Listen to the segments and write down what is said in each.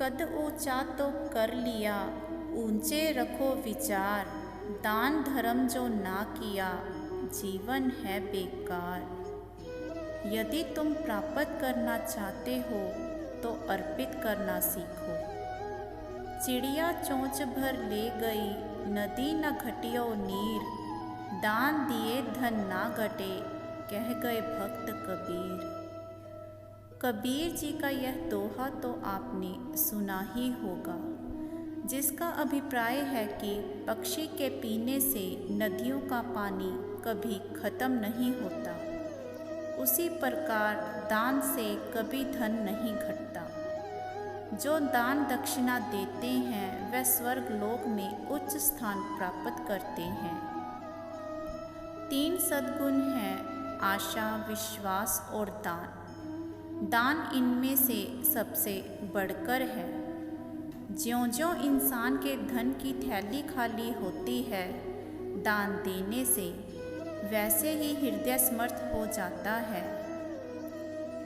कद ऊंचा तो कर लिया, ऊंचे रखो विचार। दान धर्म जो ना किया, जीवन है बेकार। यदि तुम प्राप्त करना चाहते हो तो अर्पित करना सीखो। चिड़िया चोंच भर ले गई, नदी न घटियो नीर। दान दिए धन ना घटे, कह गए भक्त कबीर। कबीर जी का यह दोहा तो आपने सुना ही होगा, जिसका अभिप्राय है कि पक्षी के पीने से नदियों का पानी कभी खत्म नहीं होता, उसी प्रकार दान से कभी धन नहीं घटता। जो दान दक्षिणा देते हैं वह स्वर्ग लोक में उच्च स्थान प्राप्त करते हैं। 3 सद्गुण हैं, आशा, विश्वास और दान। दान इनमें से सबसे बढ़कर है। ज्यों-ज्यों इंसान के धन की थैली खाली होती है दान देने से, वैसे ही हृदय समर्थ हो जाता है।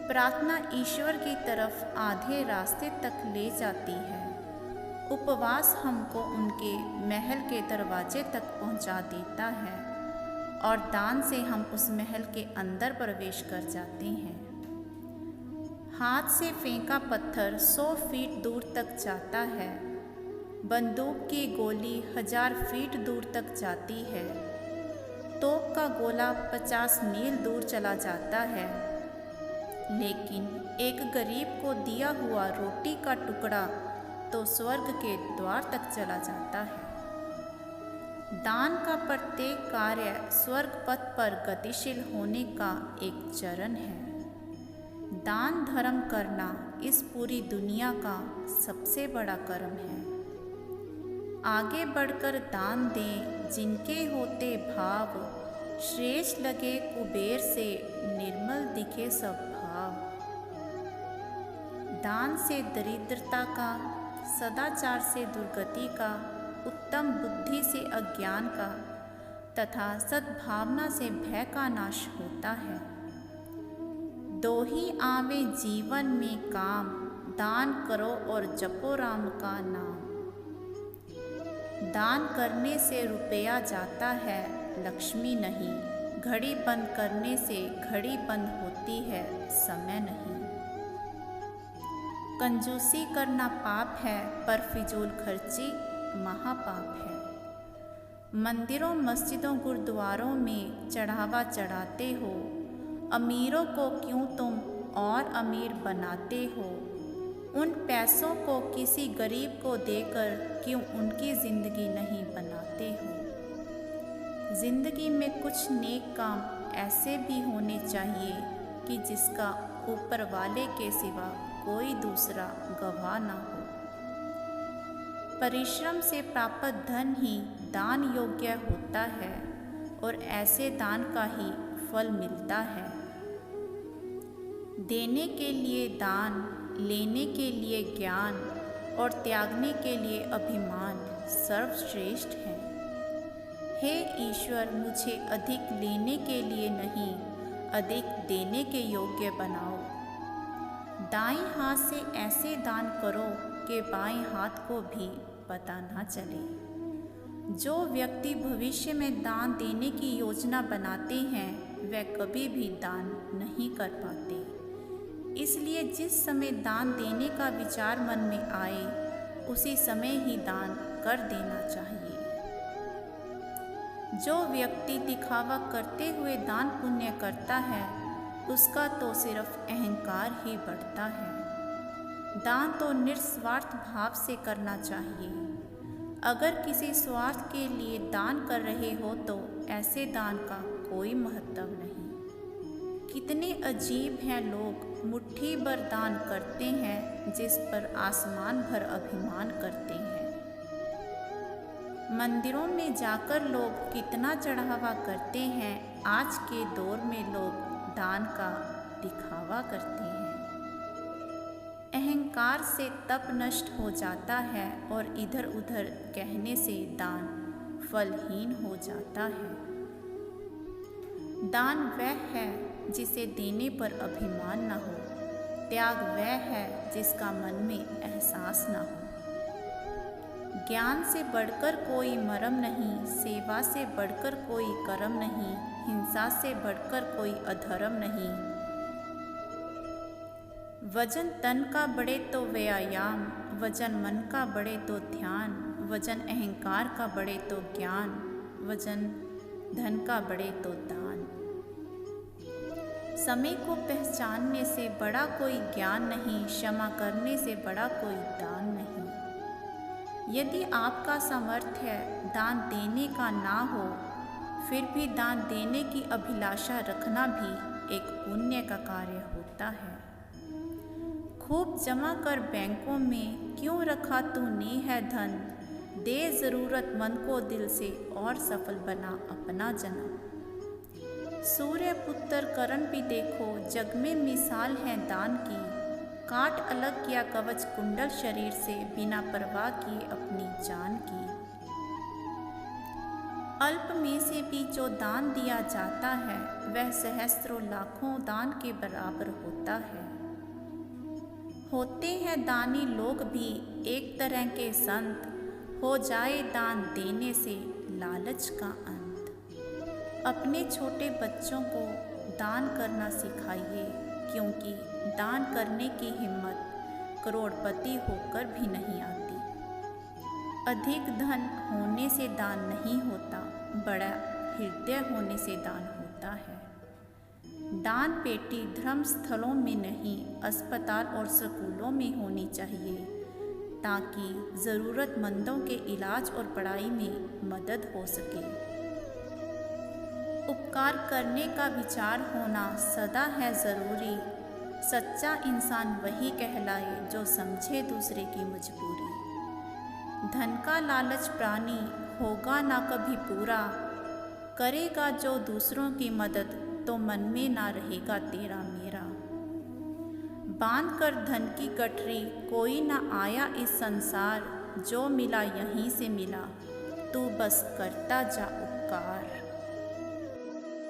प्रार्थना ईश्वर की तरफ आधे रास्ते तक ले जाती है। उपवास हमको उनके महल के दरवाजे तक पहुंचा देता है और दान से हम उस महल के अंदर प्रवेश कर जाते हैं। हाथ से फेंका पत्थर 100 फीट दूर तक जाता है। बंदूक की गोली 1000 फीट दूर तक जाती है। तोप का गोला 50 मील दूर चला जाता है, लेकिन एक गरीब को दिया हुआ रोटी का टुकड़ा तो स्वर्ग के द्वार तक चला जाता है। दान का प्रत्येक कार्य स्वर्ग पथ पर गतिशील होने का एक चरण है। दान धर्म करना इस पूरी दुनिया का सबसे बड़ा कर्म है। आगे बढ़कर दान दें जिनके होते भाव, श्रेष्ठ लगे कुबेर से निर्मल दिखे सब भाव। दान से दरिद्रता का, सदाचार से दुर्गति का, उत्तम बुद्धि से अज्ञान का तथा सद्भावना से भय का नाश होता है। दो ही आवे जीवन में काम, दान करो और जपो राम का नाम। दान करने से रुपया जाता है, लक्ष्मी नहीं। घड़ी बंद करने से घड़ी बंद होती है, समय नहीं। कंजूसी करना पाप है, पर फिजूल खर्ची महापाप है। मंदिरों, मस्जिदों, गुरुद्वारों में चढ़ावा चढ़ाते हो, अमीरों को क्यों तुम और अमीर बनाते हो। उन पैसों को किसी गरीब को देकर क्यों उनकी ज़िंदगी नहीं बनाते हो। ज़िंदगी में कुछ नेक काम ऐसे भी होने चाहिए कि जिसका ऊपर वाले के सिवा कोई दूसरा गवाह न हो। परिश्रम से प्राप्त धन ही दान योग्य होता है और ऐसे दान का ही फल मिलता है। देने के लिए दान, लेने के लिए ज्ञान और त्यागने के लिए अभिमान सर्वश्रेष्ठ है। हे ईश्वर, मुझे अधिक लेने के लिए नहीं, अधिक देने के योग्य बनाओ। दाएं हाथ से ऐसे दान करो कि बाएं हाथ को भी पता ना चले। जो व्यक्ति भविष्य में दान देने की योजना बनाते हैं वह कभी भी दान नहीं कर पाते। इसलिए जिस समय दान देने का विचार मन में आए, उसी समय ही दान कर देना चाहिए। जो व्यक्ति दिखावा करते हुए दान पुण्य करता है, उसका तो सिर्फ अहंकार ही बढ़ता है। दान तो निस्वार्थ भाव से करना चाहिए। अगर किसी स्वार्थ के लिए दान कर रहे हो तो ऐसे दान का कोई महत्व नहीं। कितने अजीब हैं लोग, मुट्ठी भर दान करते हैं जिस पर आसमान भर अभिमान करते हैं। मंदिरों में जाकर लोग कितना चढ़ावा करते हैं, आज के दौर में लोग दान का दिखावा करते हैं। अहंकार से तप नष्ट हो जाता है और इधर उधर कहने से दान फलहीन हो जाता है। दान वह है जिसे देने पर अभिमान न हो, त्याग वह है जिसका मन में एहसास न हो। ज्ञान से बढ़कर कोई मरम नहीं, सेवा से बढ़कर कोई कर्म नहीं, हिंसा से बढ़कर कोई अधर्म नहीं। वजन तन का बढ़े तो व्यायाम, वजन मन का बढ़े तो ध्यान, वजन अहंकार का बढ़े तो ज्ञान, वजन धन का बढ़े तो दान। समय को पहचानने से बड़ा कोई ज्ञान नहीं, क्षमा करने से बड़ा कोई दान नहीं। यदि आपका सामर्थ्य दान देने का ना हो, फिर भी दान देने की अभिलाषा रखना भी एक पुण्य का कार्य होता है। खूब जमा कर बैंकों में क्यों रखा तूने है धन, दे ज़रूरतमंद को दिल से और सफल बना अपना जन्म। सूर्य पुत्र करण भी देखो, जग में मिसाल है दान की, काट अलग किया कवच कुंडल शरीर से, बिना परवाह किए अपनी जान की। अल्प में से भी जो दान दिया जाता है, वह सहस्त्रों लाखों दान के बराबर होता है। होते हैं दानी लोग भी एक तरह के संत, हो जाए दान देने से लालच का अंत। अपने छोटे बच्चों को दान करना सिखाइए, क्योंकि दान करने की हिम्मत करोड़पति होकर भी नहीं आती। अधिक धन होने से दान नहीं होता, बड़ा हृदय होने से दान होता है। दान पेटी धर्म स्थलों में नहीं, अस्पताल और स्कूलों में होनी चाहिए, ताकि ज़रूरतमंदों के इलाज और पढ़ाई में मदद हो सके। उपकार करने का विचार होना सदा है ज़रूरी, सच्चा इंसान वही कहलाए जो समझे दूसरे की मजबूरी। धन का लालच प्राणी होगा ना कभी पूरा, करेगा जो दूसरों की मदद तो मन में ना रहेगा तेरा मेरा। बांध कर धन की गठरी कोई ना आया इस संसार, जो मिला यहीं से मिला, तू बस करता जा उपकार।